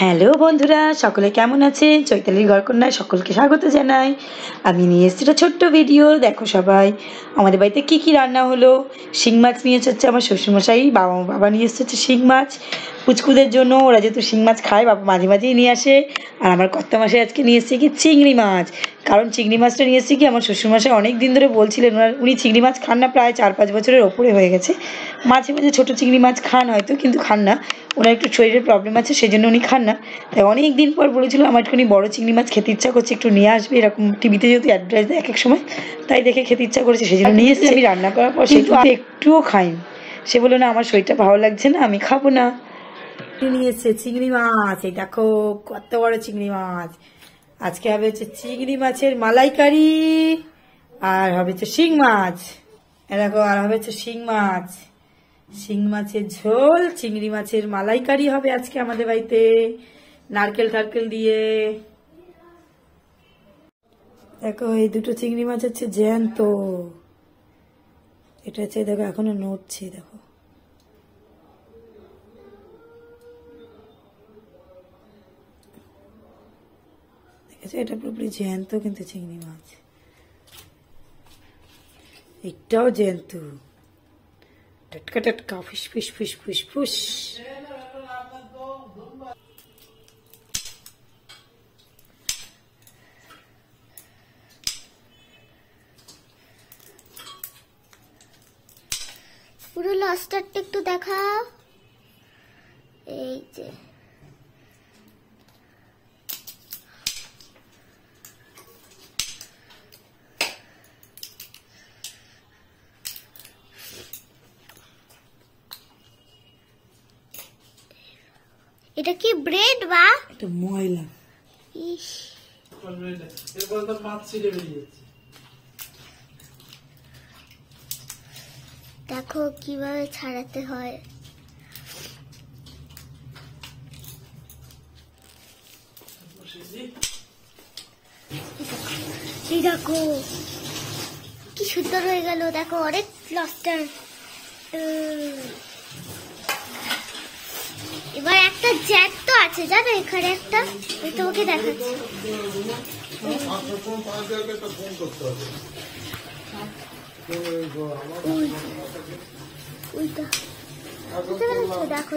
Hello বন্ধুরা, সকলে কেমন আছেন? চৈতালির ঘরকন্যায় সকলকে স্বাগত জানাই। আমি নিয়ে এসেছি একটা ছোট্ট ভিডিও। দেখো সবাই, আমাদের বাড়িতে কী কী রান্না হলো। শিং মাছ নিয়ে এসেছে আমার শ্বশুরমশাই, বাবা নিয়ে এসেছে শিং মাছ পুচকুদের জন্য। ওরা যেহেতু শিং মাছ খায়, বাবা মাঝে মাঝেই নিয়ে আসে। আর আমার কর্তামশাই আজকে নিয়ে এসেছে কি চিংড়ি মাছ। কারণ চিংড়ি মাছটা নিয়ে এসেছে কি, আমার শ্বশুরমশাই অনেক দিন ধরে বলছিলেন, উনি চিংড়ি মাছ খান না, প্রায় 4-5 বছরের ওপরে হয়ে গেছে। মাঝে মাঝে ছোটো চিংড়ি মাছ খান হয়তো, কিন্তু খান না। ওনার একটু শরীরের প্রবলেম আছে, সেই জন্য উনি খান না। তাই অনেক দিন পর বলেছিল আমার একটুখানি বড়ো চিংড়ি মাছ খেতে ইচ্ছা করছে, একটু নিয়ে আসবে। এরকম টিভিতে যেহেতু অ্যাডভার্টাইজ দেয় এক এক সময়, তাই দেখে খেতে ইচ্ছা করেছে, সেই জন্য নিয়ে এসেছি। আমি রান্না করার পর সেটা একটুও খাইনি। সে বললো না, আমার শরীরটা ভালো লাগছে না, আমি খাবো না। নিয়ে এসছে চিংড়ি মাছ। এই দেখো কত বড় চিংড়ি মাছ। আজকে হবে হচ্ছে চিংড়ি মাছের মালাইকারি, আর হবে হচ্ছে শিং মাছ। দেখো, আর হবে হচ্ছে শিং মাছ, শিং মাছের ঝোল, চিংড়ি মাছের মালাইকারি হবে আজকে আমাদের বাড়িতে নারকেল টারকেল দিয়ে। দেখো এই দুটো চিংড়ি মাছ হচ্ছে জ্যান্ত, এটা হচ্ছে দেখো এখনো নড়ছে। দেখো দেখেছো, এটা পুরোপুরি জ্যান্ত কিন্তু চিংড়ি মাছ। এটাও জ্যান্ত, টাটকা টাটকা, ফুস ফুস ফুস ফুস ফুস। পুরো লস্টারটা একটু দেখাও। এই যে এটা কি ব্রেড বা এটা ময়লা? ইস, দেখো কিভাবে ছাড়াতে হয়। এই দেখো কি সুন্দর হয়ে গেল। দেখো অনেক লস্টার। এবার একটা জ্যাক তো আছে, জানো এখানে একটা, আমি তোমাকে দেখাচ্ছি। দেখো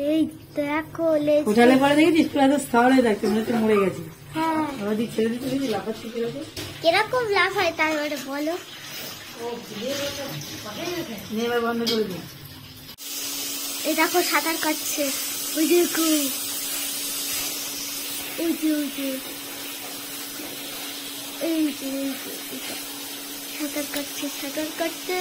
এই দেখো উঠালে পরে দেখেছিস পুরো একদম স্থল হয়ে থাকছে, মনে হচ্ছে মরে গেছে। হ্যাঁ, ছেড়ে দিতে দেখি লাফাচ্ছি কিরকম। কিরকম লাভ হয় তাই ওটা বলো। এবার বন্ধ করে দিই। এই দেখো সাঁতার কাটছে, ওই দেখো, ওই যে ওই যে এই যে সাঁতার কাটছে, সাঁতার কাটছে।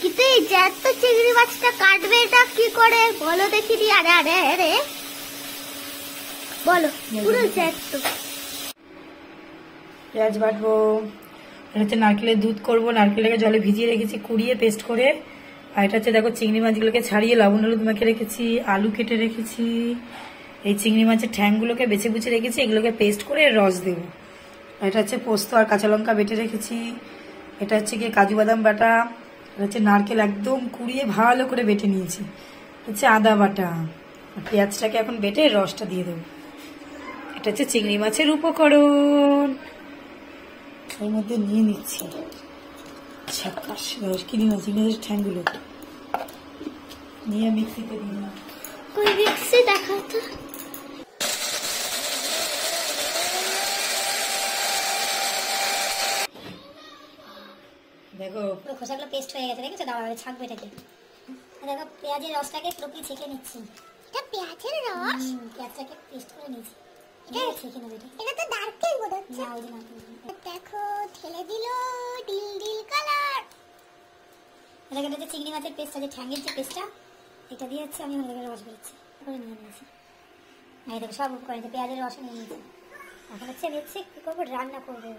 কিন্তু এই জ্যান্ত চিংড়ি মাছটা কাটবে এটা কি করে বলো দেখিনি। আরে আরে আরে বলো, পুরো জ্যান্ত। পেঁয়াজ বাটবো, এটা হচ্ছে নারকেলের দুধ করবো। নারকেলটাকে জলে ভিজিয়ে রেখেছি, কুড়িয়ে পেস্ট করে। আর এটা হচ্ছে দেখো চিংড়ি মাছগুলোকে ছাড়িয়ে লবণ হলুদ মাখে রেখেছি, আলু কেটে রেখেছি। এই চিংড়ি মাছের ঠ্যাংগুলোকে বেছে বুছে রেখেছি, এগুলোকে পেস্ট করে রস দেবো। এটা হচ্ছে পোস্ত আর কাঁচা লঙ্কা বেটে রেখেছি। এটা হচ্ছে গিয়ে কাজু বাদাম বাটা। এটা হচ্ছে নারকেল একদম কুড়িয়ে ভালো করে বেটে নিয়েছি। হচ্ছে আদা বাটা। পেঁয়াজটাকে এখন বেটে রসটা দিয়ে দেবো। এটা হচ্ছে চিংড়ি মাছের উপকরণ, ওর মধ্যে নিয়ে নিচ্ছি। চিংড়ি মাছের ঠ্যাংগুলো নিয়ে মিক্সিতে দিলাম। কই মিক্সি দেখাও তো। দেখো পুরো খোসাগুলো পেস্ট হয়ে গেছে, দেখেছো? দাও আমি ছাকবো এটাকে। দেখো পেঁয়াজের রসটাকে পুরোপুরি ছেঁকে নিচ্ছি। এটা পেঁয়াজের রস? পেঁয়াজটাকে পেস্ট করে নিয়েছি। এটা ছেঁকে নেবো। এটা তো নারকেল মনে হচ্ছে। না, ওই যে নারকেল। দেখো ঠেলে দিল, ডিল ডিল কালার। এটাকে হচ্ছে চিংড়ি মাছের পেস্টটা, যে ঠ্যাঙ্গের যে পেস্টটা, এটা দিয়ে হচ্ছে আমি অনেক রস বেরোচ্ছি করে নিয়ে নিয়েছি। এই দেখো সব উপকরণ, পেঁয়াজের রস নিয়ে নিয়েছি। এখন হচ্ছে দেখছি কি করবো, রান্না করবো।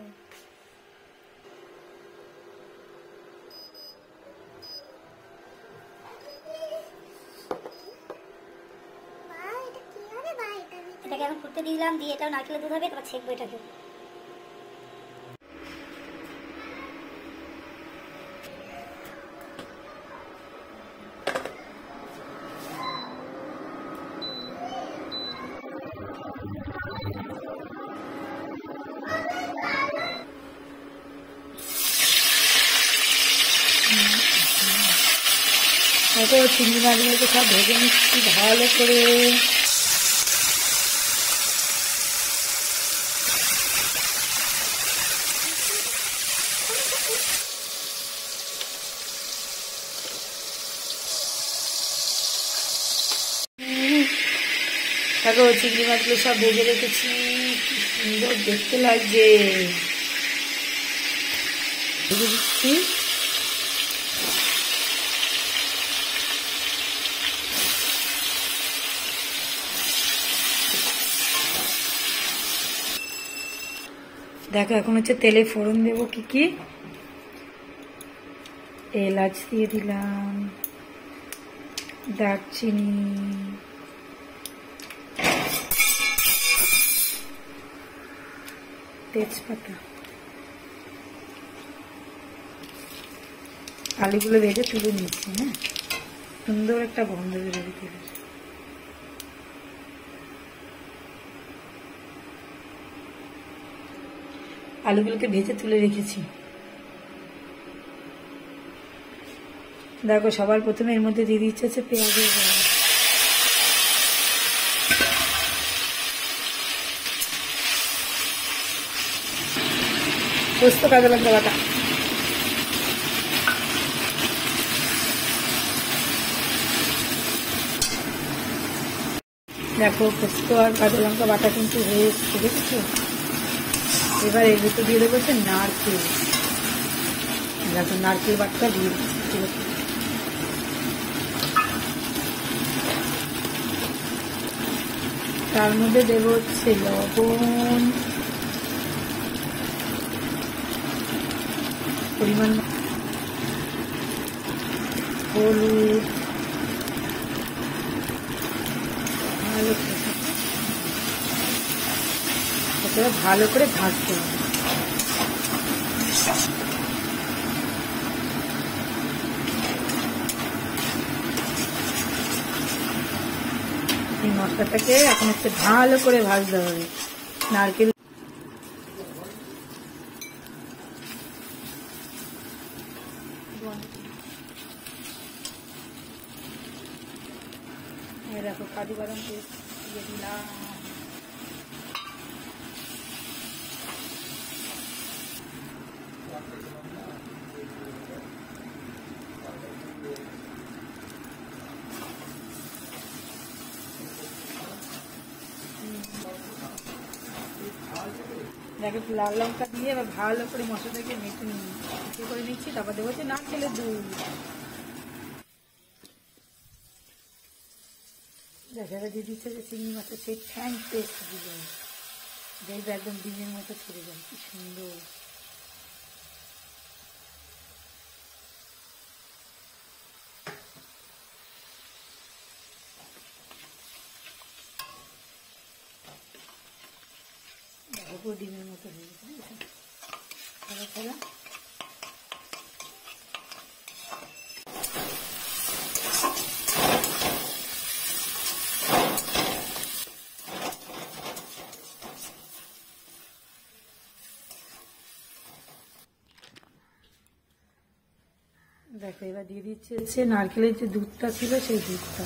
এটাকে এখন ফুটতে দিলাম, দিয়ে এটাও নারকেলের দুধ হবে, তারপর ছেঁকবো এটাকে। দেখো চিংড়ি মাছগুলোকে সব ভেজে নিচ্ছি ভালো করে। দেখো চিংড়ি মাছগুলো সব ভেজে রেখেছি, কি সুন্দর দেখতে লাগছে। ভেজে দিচ্ছি। দেখো এখন হচ্ছে তেলে ফোড়ন দেবো কি কি। এলাচ দিয়ে দিলাম, দারচিনি, তেজপাতা। আলুগুলো ভেজে তুলে নিচ্ছি। হ্যাঁ, সুন্দর একটা গন্ধ বেরোবে তেলের। আলুগুলোকে ভেজে তুলে রেখেছি। দেখো সবার প্রথমে এর মধ্যে দিয়ে দিচ্ছে হচ্ছে পেঁয়াজের বড়া। পোস্ত কাঁচা লঙ্কা বাটা। দেখো পোস্ত আর কাঁচা লঙ্কা বাটা কিন্তু হয়ে এসছে, দেখেছো? এবার এর ভিতরে দিয়ে দেবো হচ্ছে নারকেল। দেখো নারকেল বাটা দিয়ে দিচ্ছি। তার মধ্যে দেবো হচ্ছে লবণ, পরিমাণ হলুদ, ভালো করে ভাজতে হবে। এই মশলাটাকে এখন হচ্ছে ভালো করে ভাজতে হবে। নারকেল দেখো কাজু বাদাম পেস্ট দিয়ে দিলাম। দেখো লাল লঙ্কা দিয়ে এবার ভালো করে মশলাটাকে মেখে করে নিচ্ছি। তারপর দেবো হচ্ছে নারকেলের দুধ। দেখা দিয়ে দিচ্ছে যে চিংড়ি মাছের সেই ঠ্যাং পেস্ট দিল, দেখবে একদম ডিমের মতো ছেড়ে যায়, কি সুন্দর। দেখো ডিমের মতো হয়ে গেছে। দেখো এবার দিয়ে দিচ্ছে হচ্ছে নারকেলের যে দুধটা ছিল সেই দুধটা।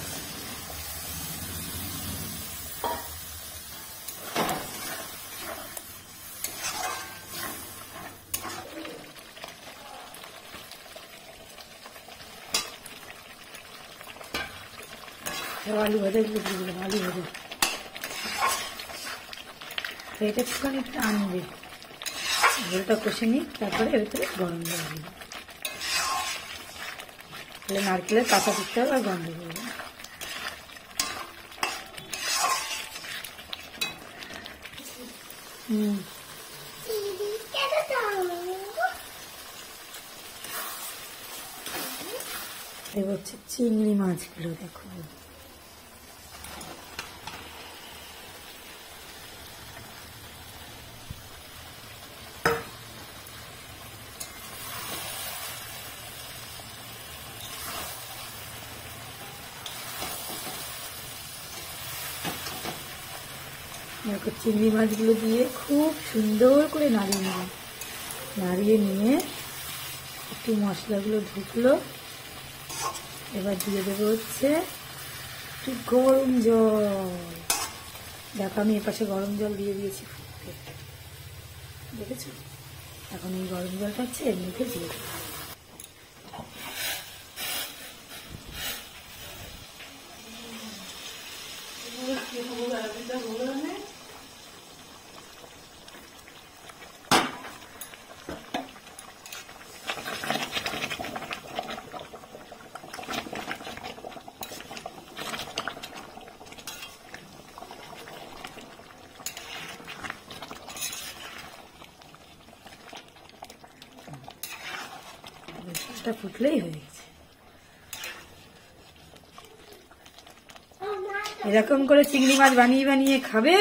আলু ভাজা দিয়ে দিলাম, আলু ভাজা। এটা একটুখানি টানবে, ঝোলটা কষে নিই, তারপরে এর ভিতরে গরম জল দিই। তাহলে নারকেলের কাঁচা দিতে হবে আর গন্ধ করবে। দেব হচ্ছে চিংড়ি মাছগুলো। দেখো চিংড়ি মাছগুলো দিয়ে খুব সুন্দর করে নাড়িয়ে নেব। নাড়িয়ে নিয়ে একটু মশলাগুলো ঢুকলো, এবার দিয়ে দেবো হচ্ছে একটু গরম জল। দেখো আমি এপাশে গরম জল দিয়ে দিয়েছি, দেখেছো? এখন এই গরম জলটা হচ্ছে এর মধ্যে দিয়ে দেবো। এটা ফুটলেই হয়ে গেছে। এরকম করে চিংড়ি মাছ বানিয়ে বানিয়ে খাবে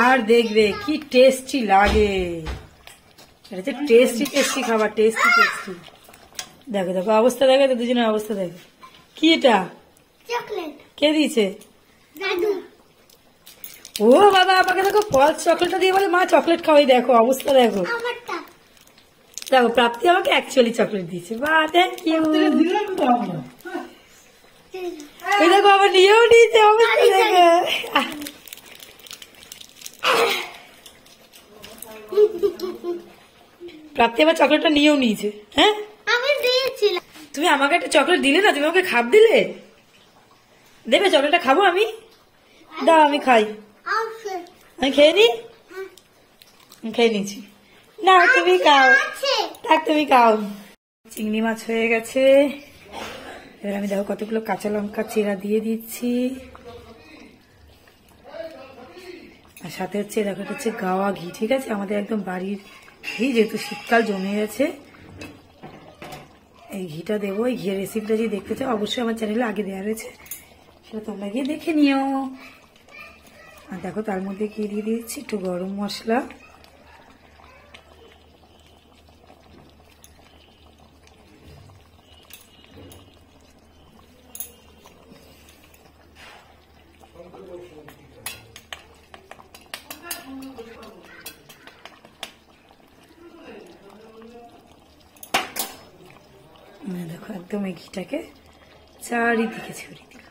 আর দেখবে কি টেস্টি লাগে। এটা হচ্ছে টেস্টি টেস্টি খাবার, টেস্টি টেস্টি। দেখো দেখো অবস্থা, দেখো তো দুজনের অবস্থা দেখো। কি এটা? চকলেট। কে দিয়েছে? দাদু। ও বাবা, আমাকে দেখো ফলস চকলেটটা দিয়ে বলে মা চকলেট খাওয়াই। দেখো অবস্থা দেখো। আমারটা। দেখো প্রাপ্তি আমাকে অ্যাকচুয়ালি চকলেট দিয়েছে। বাহ, থ্যাংক ইউ। এই দেখো আবার নিয়েও নিয়েছে, অবস্থা দেখো। প্রাপ্তি আবার চকলেটটা নিয়েও নিয়েছে। হ্যাঁ, আমি দিয়েছিলাম। তুমি আমাকে একটা চকলেট দিলে না, তুমি আমাকে খাপ দিলে। দেবে চকলেটটা? খাবো আমি, দাও আমি খাই। আমি খেয়ে নি, আমি খেয়ে নিয়েছি। না তুমি খাও, থাক তুমি খাও। চিংড়ি মাছ হয়ে গেছে। এবার আমি দেখো কতগুলো কাঁচা লঙ্কা চিরা দিয়ে দিচ্ছি, আর সাথে হচ্ছে দেখো এটা হচ্ছে গাওয়া ঘি। ঠিক আছে, আমাদের একদম বাড়ির ঘি, যেহেতু শীতকাল জমে গেছে। এই ঘিটা দেবো। এই ঘিয়ের রেসিপিটা যদি দেখতে চাও অবশ্যই আমার চ্যানেলে আগে দেওয়া রয়েছে, সেটা তোমরা গিয়ে দেখে নিও। আর দেখো তার মধ্যে কি দিয়ে দিচ্ছি, একটু গরম মশলা, দেখো একদম এই ঘিটাকে চারিদিকে ছড়িয়ে দিলাম।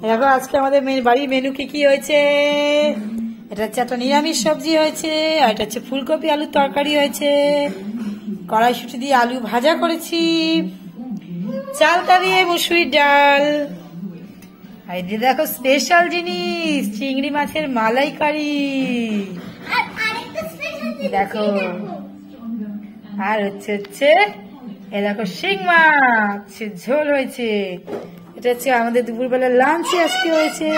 দেখো আজকে আমাদের বাড়ির মেনু কি কি হয়েছে। এটা হচ্ছে একটা নিরামিষ সবজি হয়েছে, আর এটা হচ্ছে ফুলকপি আলুর তরকারি হয়েছে, কড়াইশুঁটি দিয়ে আলু ভাজা করেছি, চালতা দিয়ে মুসুরির ডাল, আর এদিকে দেখো স্পেশাল জিনিস চিংড়ি মাছের মালাইকারি দেখো, আর হচ্ছে এ দেখো শিং মাছ ঝোল হয়েছে। এটা হচ্ছে আমাদের দুপুরবেলা লাঞ্চে আজকে হয়েছে।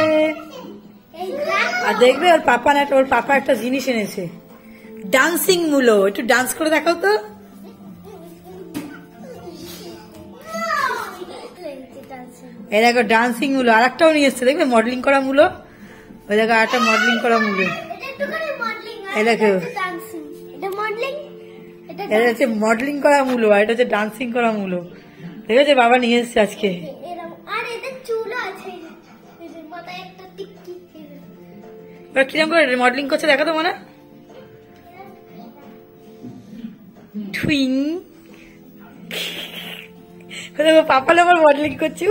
আর দেখবে ওর পাপা একটা জিনিস এনেছে, ডান্সিং মূলো। একটু ডান্স করে দেখাও তো। এই দেখো ডান্সিং মূলো। আর একটাও নিয়ে এসছে, দেখবে মডেলিং করা মূলো। ওই দেখো আর একটা মডেলিং করা মূলো। এই দেখো এটা হচ্ছে মডেলিং করা মূলো, আর এটা হচ্ছে ডান্সিং করা মূলো। দেখেছে বাবা নিয়ে এসছে আজকে। কিরম করে মডেলিং করছে দেখো তো মনে। টুইং পাপা আবার মডেলিং করছে।